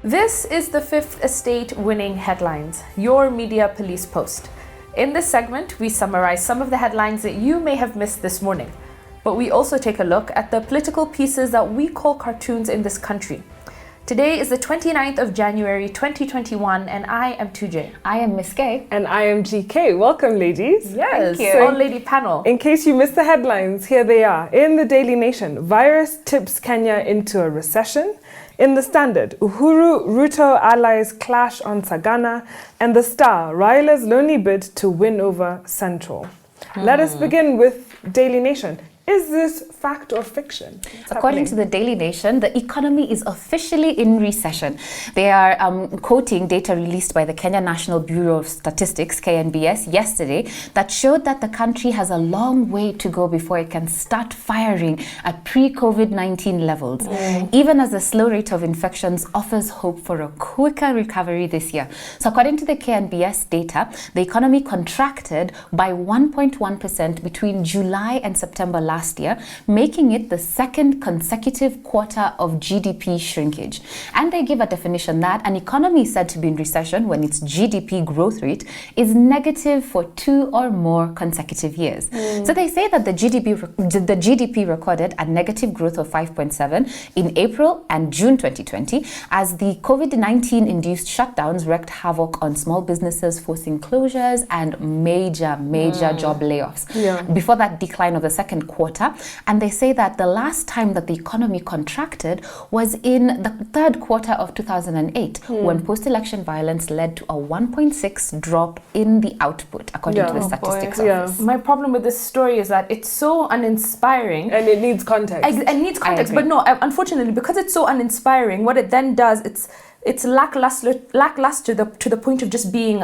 This is the Fifth Estate Winning Headlines, your media police post. In this segment, we summarize some of the headlines that you may have missed this morning, but we also take a look at the political pieces that we call cartoons in this country. Today is the 29th of January 2021 and I am 2J. I am Miss K. And I am GK. Welcome, ladies. Yes, Thank you. all-lady panel. In case you missed the headlines, here they are. In the Daily Nation, virus tips Kenya into a recession. In the Standard, Uhuru, Ruto allies clash on Sagana. And the Star, Raila's lonely bid to win over Central. Let us begin with Daily Nation. Is this fact or fiction? According to the Daily Nation, the economy is officially in recession. They are quoting data released by the Kenya National Bureau of Statistics, KNBS, yesterday that showed that the country has a long way to go before it can start firing at pre-COVID-19 levels, even as the slow rate of infections offers hope for a quicker recovery this year. So according to the KNBS data, the economy contracted by 1.1% between July and September last year, making it the second consecutive quarter of GDP shrinkage. And they give a definition that an economy is said to be in recession when its GDP growth rate is negative for 2 or more consecutive years. So they say that the GDP recorded a negative growth of 5.7 in April and June 2020 as the COVID-19 induced shutdowns wreaked havoc on small businesses, forcing closures and major job layoffs. Before that decline of the second quarter, and they say that the last time that the economy contracted was in the third quarter of 2008 when post-election violence led to a 1.6 drop in the output, according to the Statistics Office. My problem with this story is that it's so uninspiring. And it needs context. It needs context, but no, unfortunately, because it's so uninspiring, what it then does, it's lackluster to the point of just being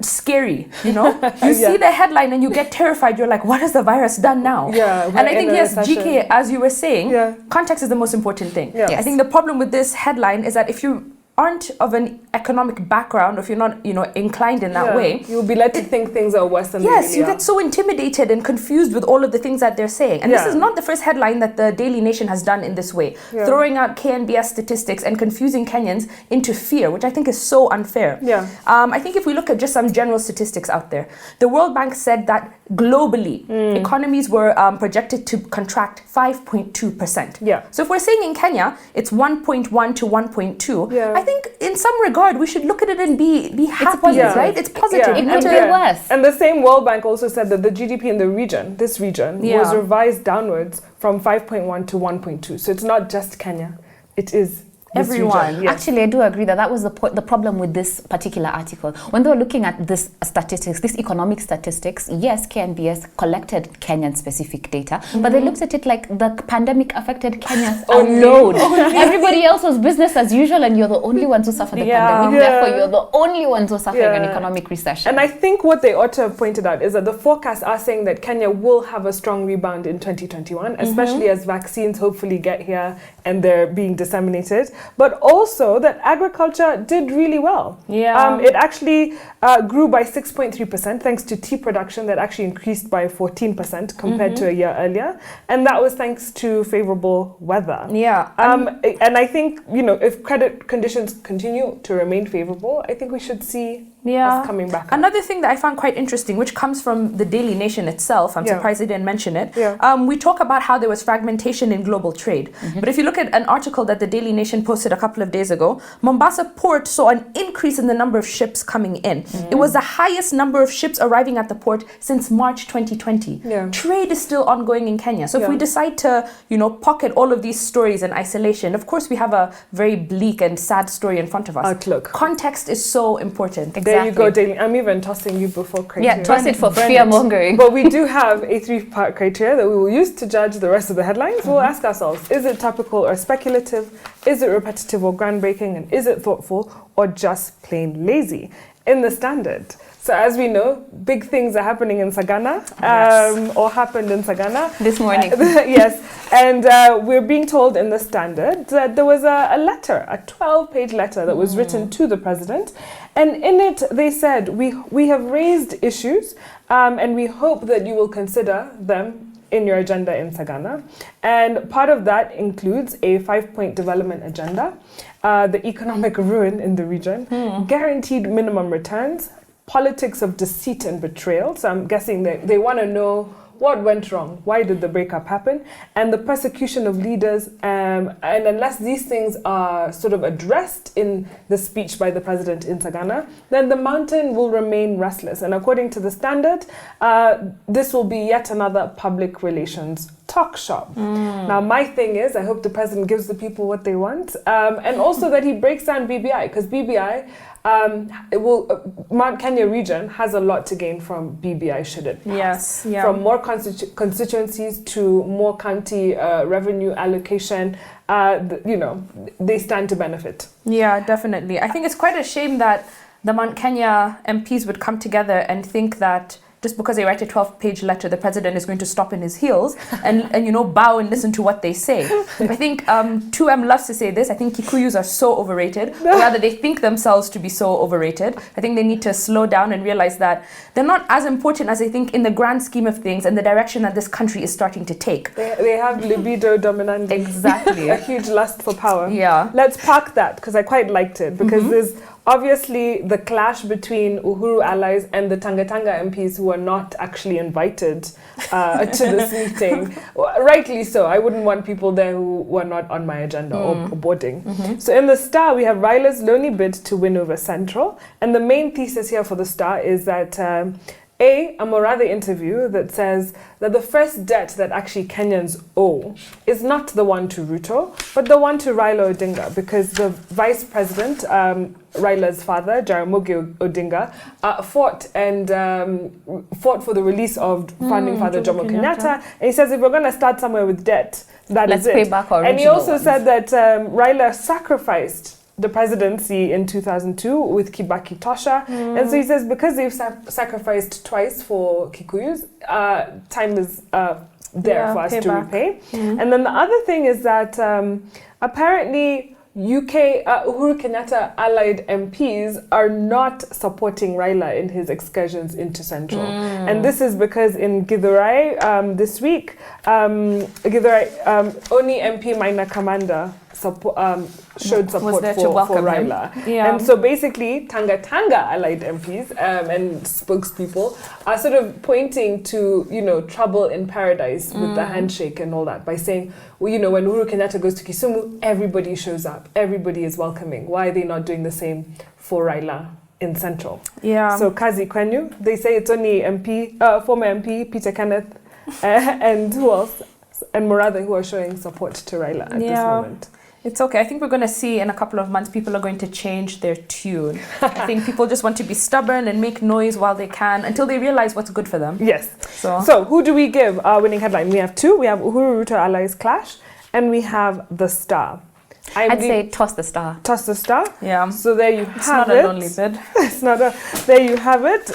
scary, you know. You see the headline and you get terrified. You're like, what has the virus done now? And I think, yes, GK, as you were saying, context is the most important thing. I think the problem with this headline is that if you aren't of an economic background, or if you're not, inclined in that way, you'll be led to think things are worse than they really you get so intimidated and confused with all of the things that they're saying. And this is not the first headline that the Daily Nation has done in this way, throwing out KNBS statistics and confusing Kenyans into fear, which I think is so unfair. I think if we look at just some general statistics out there, the World Bank said that globally, economies were projected to contract 5.2%. So if we're saying in Kenya, it's 1.1 to 1.2, I think in some regard, we should look at it and be happy, right? It's positive. It could be worse. And the same World Bank also said that the GDP in this region, was revised downwards from 5.1 to 1.2. So it's not just Kenya, it is everyone. Actually, I do agree that was the problem with this particular article. When they were looking at this statistics, this economic statistics, yes, KNBS collected Kenyan specific data, but they looked at it like the pandemic affected Kenya alone. Everybody else was business as usual, and you're the only ones who suffered the pandemic. Therefore, you're the only ones who suffer an economic recession. And I think what they ought to have pointed out is that the forecasts are saying that Kenya will have a strong rebound in 2021, especially as vaccines hopefully get here and they're being disseminated. But also that agriculture did really well. It actually grew by 6.3% thanks to tea production that actually increased by 14% compared to a year earlier. And that was thanks to favorable weather. And I think, if credit conditions continue to remain favorable, I think we should see us coming back up. Another thing that I found quite interesting, which comes from the Daily Nation itself, I'm surprised they didn't mention it. We talk about how there was fragmentation in global trade. But if you look at an article that the Daily Nation posted a couple of days ago, Mombasa Port saw an increase in the number of ships coming in. It was the highest number of ships arriving at the port since March 2020. Trade is still ongoing in Kenya. So if we decide to, pocket all of these stories in isolation, of course we have a very bleak and sad story in front of us. Outlook. Context is so important. There you go, Daily. I'm even tossing you before criteria. Yeah, toss it for fear-mongering. But we do have a 3-part criteria that we will use to judge the rest of the headlines. We'll ask ourselves, is it topical or speculative? Is it repetitive or groundbreaking? And is it thoughtful or just plain lazy? In the Standard. So as we know, big things are happening in Sagana, or happened in Sagana. This morning. Yes. And we're being told in the Standard that there was a letter, a 12-page letter that was written to the president. And in it, they said, we have raised issues and we hope that you will consider them in your agenda in Sagana. And part of that includes a 5-point development agenda. the economic ruin in the region, guaranteed minimum returns, politics of deceit and betrayal. So I'm guessing that they want to know what went wrong, why did the breakup happen, and the persecution of leaders. And unless these things are sort of addressed in the speech by the president in Sagana, then the mountain will remain restless. And according to the Standard, this will be yet another public relations talk shop. Now, my thing is, I hope the president gives the people what they want, and also that he breaks down BBI, because BBI, Mount Kenya region has a lot to gain from BBI should it pass. Yes, yeah. From more constituencies to more county revenue allocation, they stand to benefit. Yeah, definitely. I think it's quite a shame that the Mount Kenya MPs would come together and think that just because they write a 12-page letter, the president is going to stop in his heels and bow and listen to what they say. I think 2M loves to say this. I think Kikuyus are so overrated, or rather they think themselves to be so overrated. I think they need to slow down and realize that they're not as important as they think in the grand scheme of things and the direction that this country is starting to take. They have libido dominante. Exactly. A huge lust for power. Yeah. Let's park that, because I quite liked it, because there's obviously the clash between Uhuru allies and the Tanga MPs who are not actually invited to this meeting. Rightly so. I wouldn't want people there who were not on my agenda or boarding. So in the Star, we have Raila's lonely bid to win over Central. And the main thesis here for the Star is that a Morathe interview that says that the first debt that actually Kenyans owe is not the one to Ruto, but the one to Raila Odinga, because the vice president, Raila's father, Jaramogi Odinga, fought for the release of founding father Jomo Kenyatta. And he says if we're going to start somewhere with debt, let's pay back our And he also ones. said that Raila sacrificed the presidency in 2002 with Kibaki Tosha. And so he says because they've sacrificed twice for Kikuyus, time is there for us to repay. And then the other thing is that apparently UK Uhuru Kenyatta allied MPs are not supporting Raila in his excursions into Central. And this is because in Githurai this week, Oni MP Maina Kamanda showed support for Raila. Yeah. And so basically Tanga allied MPs and spokespeople are sort of pointing to, trouble in paradise with the handshake and all that by saying, when Uhuru Kenyatta goes to Kisumu, everybody shows up, everybody is welcoming. Why are they not doing the same for Raila in Central? Yeah. So Kazi Kwenyu, they say it's only former MP Peter Kenneth and who else? And Morathe who are showing support to Raila at this moment. It's okay. I think we're going to see in a couple of months people are going to change their tune. I think people just want to be stubborn and make noise while they can until they realize what's good for them. Yes. So who do we give our winning headline? We have two. We have Uhuru Ruto allies clash, and we have the Star. I'd say toss the Star. Toss the Star. Yeah. So there you It's have not it. a lonely bid. It's not a. There you have it.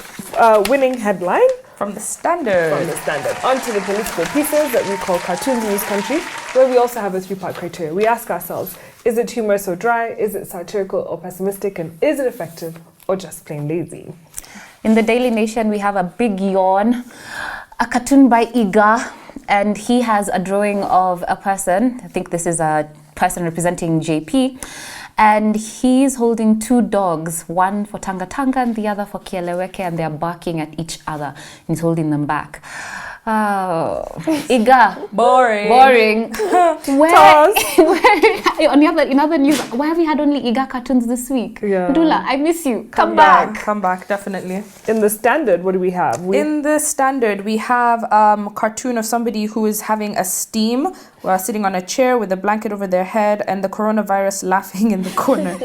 Winning headline. From the Standard. From the Standard. On to the political pieces that we call cartoons in this country, where we also have a three-part criteria. We ask ourselves, is it humorous or dry? Is it satirical or pessimistic? And is it effective or just plain lazy? In the Daily Nation, we have a big yawn, a cartoon by Iga, and he has a drawing of a person. I think this is a person representing JP. And he's holding two dogs, one for Tanga and the other for Kieleweke, and they're barking at each other. He's holding them back. Oh, Iga. Boring. In other news, why have we had only Iga cartoons this week? Yeah. Dula, I miss you. Come back, definitely. In the Standard, what do we have? In the Standard, we have a cartoon of somebody who is having a steam, sitting on a chair with a blanket over their head and the coronavirus laughing in the corner.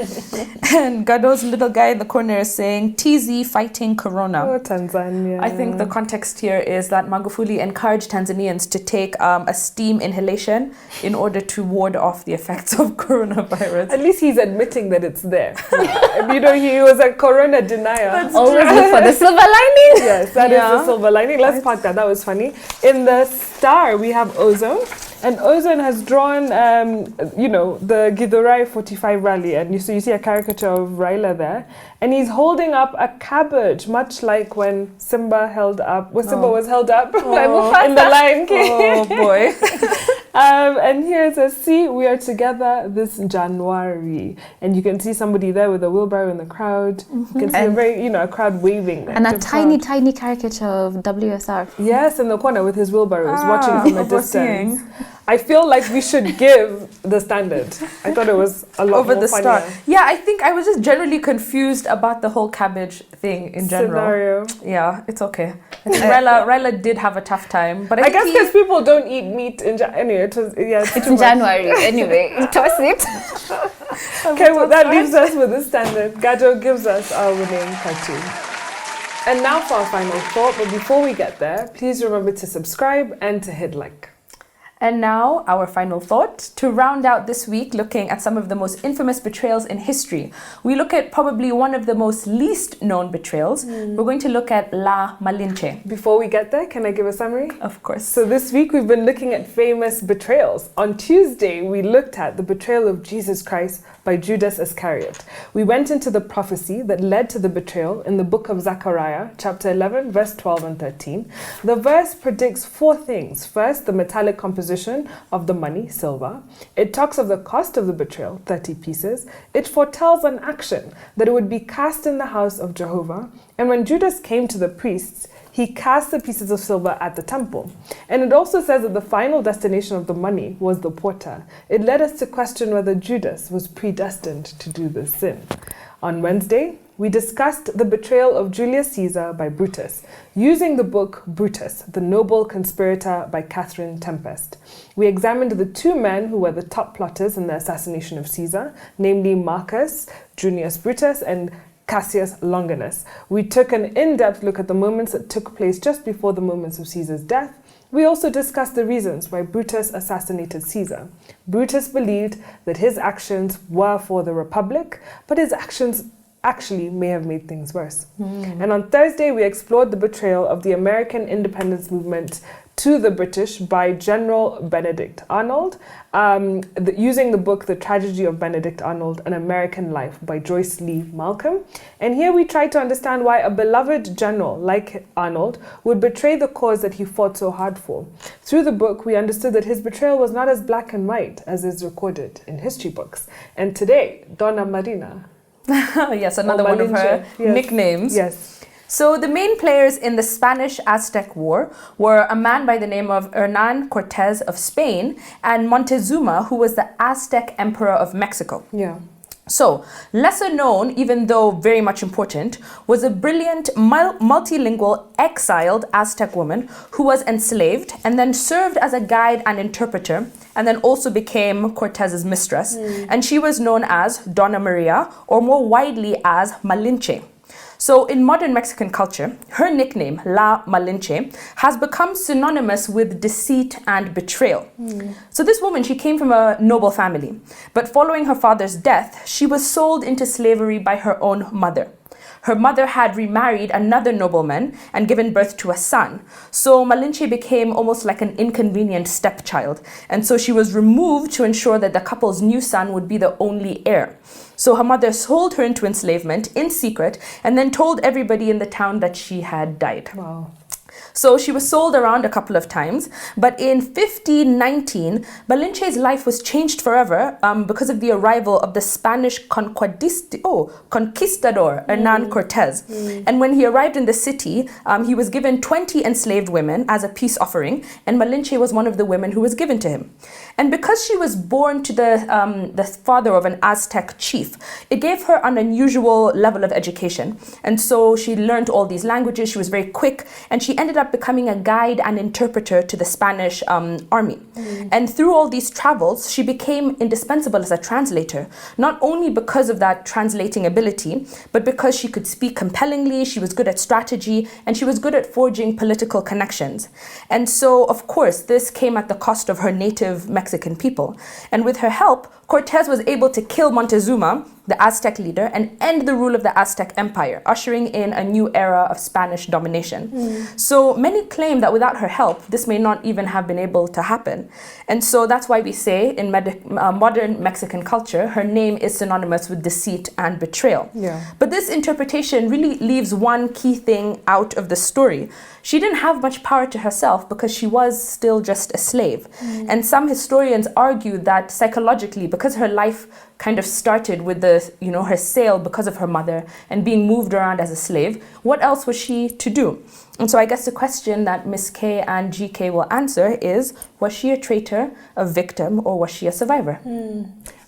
And Gado's little guy in the corner is saying, TZ fighting corona. Oh, Tanzania. I think the context here is that Magufuli encouraged Tanzanians to take a steam inhalation in order to ward off the effects of coronavirus. At least he's admitting that it's there. He was a corona denier. Always look for the silver lining. Yes, that is the silver lining. Let's park that. That was funny. In the Star, we have Ozone. And Ozone has drawn, the Githurai 45 rally. And you see a caricature of Raila there. And he's holding up a cabbage, much like when Simba was held up by Mufasa in The Lion King. Oh, boy. And here it says, see, we are together this January. And you can see somebody there with a wheelbarrow in the crowd. You can see a crowd waving. And a tiny caricature of WSR. Yes, in the corner with his wheelbarrow, watching from a distance. I feel like we should give the standard. I thought it was a lot over more the funnier. start. Yeah, I think I was just generally confused about the whole cabbage thing in general. Scenario. Yeah, it's okay. I think Ryla did have a tough time, but I guess because people don't eat meat in January. Anyway, it's in January anyway. Toss it. Okay, well that leaves us with the standard. Gajo gives us our winning cartoon. And now for our final thought. But before we get there, please remember to subscribe and to hit like. And now, our final thought. To round out this week, looking at some of the most infamous betrayals in history, we look at probably one of the most least known betrayals. We're going to look at La Malinche. Before we get there, can I give a summary? Of course. So this week we've been looking at famous betrayals. On Tuesday, we looked at the betrayal of Jesus Christ by Judas Iscariot. We went into the prophecy that led to the betrayal in the book of Zechariah, chapter 11, verse 12 and 13. The verse predicts 4 things. First, the metallic composition of the money, silver. It talks of the cost of the betrayal, 30 pieces. It foretells an action, that it would be cast in the house of Jehovah. And when Judas came to the priests, he cast the pieces of silver at the temple. And it also says that the final destination of the money was the porter. It led us to question whether Judas was predestined to do this sin. On Wednesday, we discussed the betrayal of Julius Caesar by Brutus, using the book Brutus, the Noble Conspirator by Catherine Tempest. We examined the 2 men who were the top plotters in the assassination of Caesar, namely Marcus Junius Brutus and Cassius Longinus. We took an in-depth look at the moments that took place just before the moments of Caesar's death. We also discussed the reasons why Brutus assassinated Caesar. Brutus believed that his actions were for the Republic, but his actions actually may have made things worse. And on Thursday, we explored the betrayal of the American independence movement to the British by General Benedict Arnold, using the book The Tragedy of Benedict Arnold, An American Life by Joyce Lee Malcolm. And here we try to understand why a beloved general like Arnold would betray the cause that he fought so hard for. Through the book, we understood that his betrayal was not as black and white as is recorded in history books. And today, Donna Marina. Yes, another one of her nicknames. Yes. So the main players in the Spanish-Aztec War were a man by the name of Hernán Cortés of Spain and Montezuma, who was the Aztec Emperor of Mexico. Yeah. So, lesser known, even though very much important, was a brilliant, multilingual, exiled Aztec woman who was enslaved and then served as a guide and interpreter, and then also became Cortez's mistress. And she was known as Donna Maria, or more widely as Malinche. So in modern Mexican culture, her nickname, La Malinche, has become synonymous with deceit and betrayal. So this woman, she came from a noble family, but following her father's death, she was sold into slavery by her own mother. Her mother had remarried another nobleman and given birth to a son. So Malinche became almost like an inconvenient stepchild. And so she was removed to ensure that the couple's new son would be the only heir. So her mother sold her into enslavement in secret and then told everybody in the town that she had died. Wow. So she was sold around a couple of times, but in 1519, Malinche's life was changed forever because of the arrival of the Spanish conquistador, Hernán Cortés. And when he arrived in the city, he was given 20 enslaved women as a peace offering, and Malinche was one of the women who was given to him. And because she was born to the father of an Aztec chief, it gave her an unusual level of education. And so she learned all these languages, she was very quick, and she ended up becoming a guide and interpreter to the Spanish army. And through all these travels, she became indispensable as a translator, not only because of that translating ability, but because she could speak compellingly, she was good at strategy, and she was good at forging political connections. And so, of course, this came at the cost of her native Mexican people. And with her help, Cortés was able to kill Montezuma the Aztec leader, and end the rule of the Aztec Empire, ushering in a new era of Spanish domination. So many claim that without her help, this may not even have been able to happen. And so that's why we say in modern Mexican culture, her name is synonymous with deceit and betrayal. But this interpretation really leaves one key thing out of the story. She didn't have much power to herself because she was still just a slave. And some historians argue that psychologically, because her life kind of started with her sale because of her mother and being moved around as a slave, what else was she to do? And so I guess the question that Miss K and GK will answer is, was she a traitor, a victim, or was she a survivor?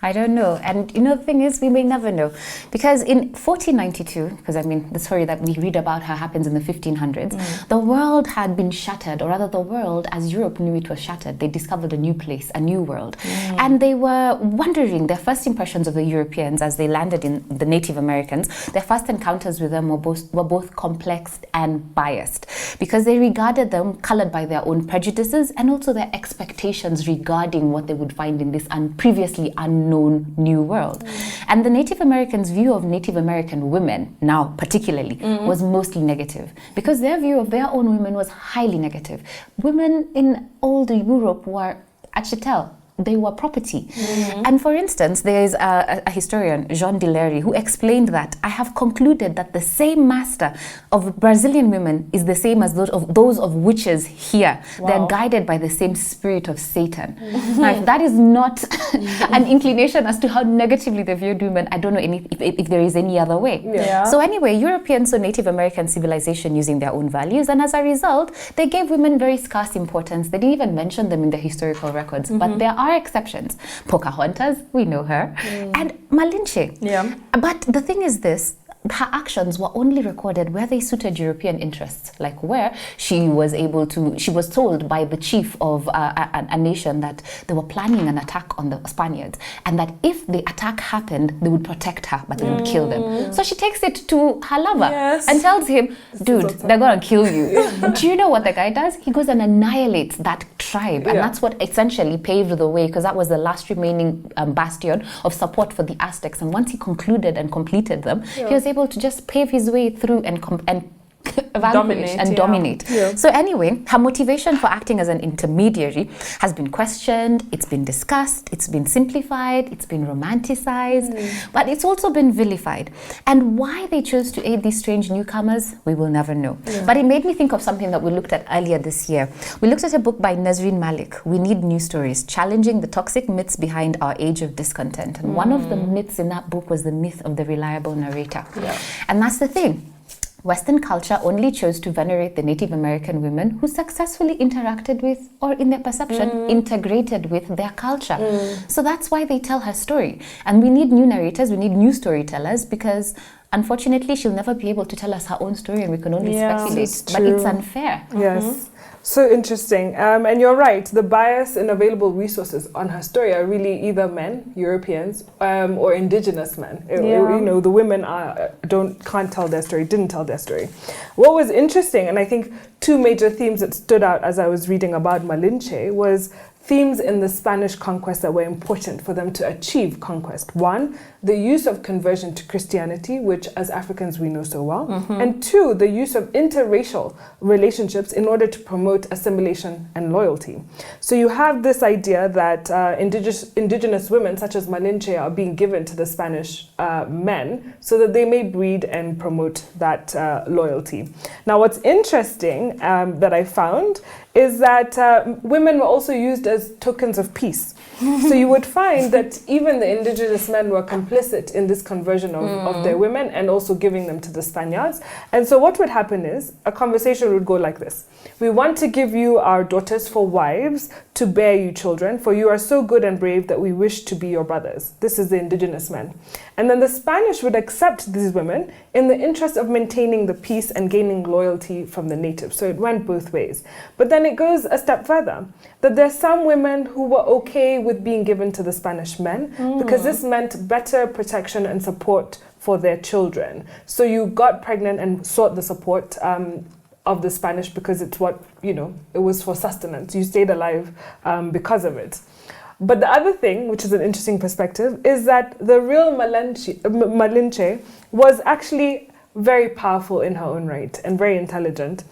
I don't know. And the thing is, we may never know. Because in 1492, because the story that we read about her happens in the 1500s, the world had been shattered, or rather the world as Europe knew it was shattered. They discovered a new place, a new world. And they were wondering, their first impressions of the Europeans as they landed in the Native Americans, their first encounters with them were both complex and biased, because they regarded them colored by their own prejudices and also their expectations regarding what they would find in this previously unknown new world. And the Native Americans' view of Native American women, now particularly, was mostly negative, because their view of their own women was highly negative. Women in old Europe were chattel. They were property. And for instance, there is a historian, Jean Dillery, who explained that, I have concluded that the same master of Brazilian women is the same as those of witches here. Wow. They're guided by the same spirit of Satan. Now, if that is not an inclination as to how negatively they viewed women, I don't know if there is any other way. So anyway, Europeans saw Native American civilization using their own values, and as a result, they gave women very scarce importance. They didn't even mention them in the historical records, but there are exceptions. Pocahontas, we know her, and Malinche. But the thing is this, her actions were only recorded where they suited European interests, like where she was told by the chief of a nation that they were planning an attack on the Spaniards, and that if the attack happened, they would protect her, but they would kill them. So she takes it to her lover and tells him, dude, they're gonna kill you. Do you know what the guy does? He goes and annihilates that tribe, and that's what essentially paved the way, because that was the last remaining bastion of support for the Aztecs. And once he concluded and completed them, he was able to just pave his way through and dominate. So anyway, her motivation for acting as an intermediary has been questioned, it's been discussed, it's been simplified, it's been romanticized, but it's also been vilified. And why they chose to aid these strange newcomers, we will never know. But it made me think of something that we looked at earlier this year. We looked at a book by Nazreen Malik, We Need New Stories, challenging the toxic myths behind our age of discontent. And one of the myths in that book was the myth of the reliable narrator. And that's the thing. Western culture only chose to venerate the Native American women who successfully interacted with, or in their perception, integrated with their culture. So that's why they tell her story. And we need new narrators, we need new storytellers, because unfortunately she'll never be able to tell us her own story and we can only speculate. But it's unfair. Yes. So interesting. And you're right, the bias in available resources on her story are really either men, Europeans, or indigenous men. The women can't tell their story, didn't tell their story. What was interesting, and I think two major themes that stood out as I was reading about Malinche, was themes in the Spanish conquest that were important for them to achieve conquest. One, the use of conversion to Christianity, which as Africans we know so well. And two, the use of interracial relationships in order to promote assimilation and loyalty. So you have this idea that indigenous women such as Malinche are being given to the Spanish men so that they may breed and promote that loyalty. Now what's interesting that I found is that women were also used as tokens of peace. So you would find that even the indigenous men were complicit in this conversion of their women and also giving them to the Spaniards. And so what would happen is a conversation would go like this. We want to give you our daughters for wives to bear you children, for you are so good and brave that we wish to be your brothers. This is the indigenous men. And then the Spanish would accept these women in the interest of maintaining the peace and gaining loyalty from the natives. So it went both ways. But then it goes a step further, that there's some women who were okay with being given to the Spanish men because this meant better protection and support for their children. So you got pregnant and sought the support of the Spanish because it's what, it was for sustenance. You stayed alive because of it. But the other thing, which is an interesting perspective, is that the real Malinche was actually very powerful in her own right and very intelligent.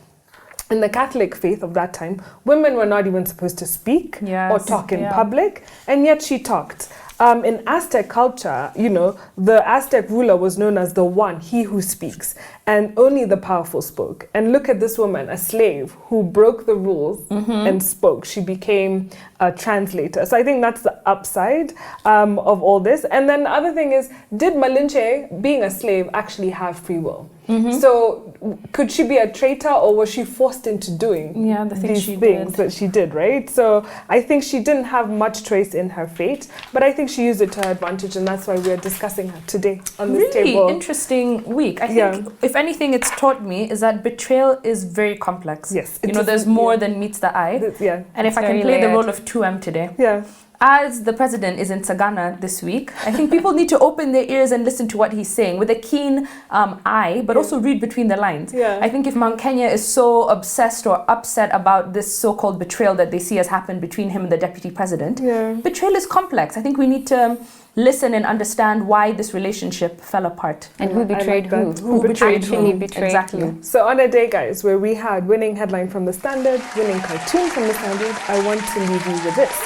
In the Catholic faith of that time, women were not even supposed to speak or talk in public, and yet she talked. In Aztec culture, you know, the Aztec ruler was known as the one, he who speaks, and only the powerful spoke. And look at this woman, a slave who broke the rules and spoke. She became a translator. So I think that's the upside of all this. And then the other thing is, did Malinche, being a slave, actually have free will? So could she be a traitor, or was she forced into doing these things that she did, right? So I think she didn't have much choice in her fate, but I think she used it to her advantage, and that's why we're discussing her today on this table. Really interesting week. I think if anything it's taught me is that betrayal is very complex. Yes. You know, there's more than meets the eye. And if I can play the role of 2M today. As the president is in Sagana this week, I think people need to open their ears and listen to what he's saying with a keen eye, but also read between the lines. I think if Mount Kenya is so obsessed or upset about this so-called betrayal that they see has happened between him and the deputy president, betrayal is complex. I think we need to listen and understand why this relationship fell apart. And who betrayed who? Who betrayed who? Exactly. So on a day, guys, where we had winning headline from the Standard, winning cartoon from the Standard, I want to leave you with this.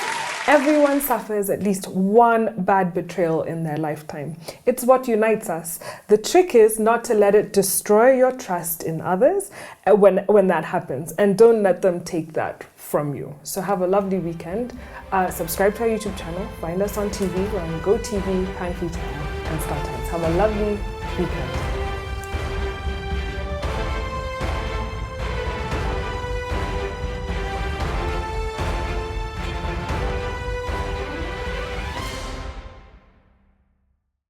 Everyone suffers at least one bad betrayal in their lifetime. It's what unites us. The trick is not to let it destroy your trust in others when that happens, and don't let them take that from you. So have a lovely weekend. Subscribe to our YouTube channel. Find us on TV. We're on GoTV, Pan Free Channel, and StarTimes. Have a lovely weekend.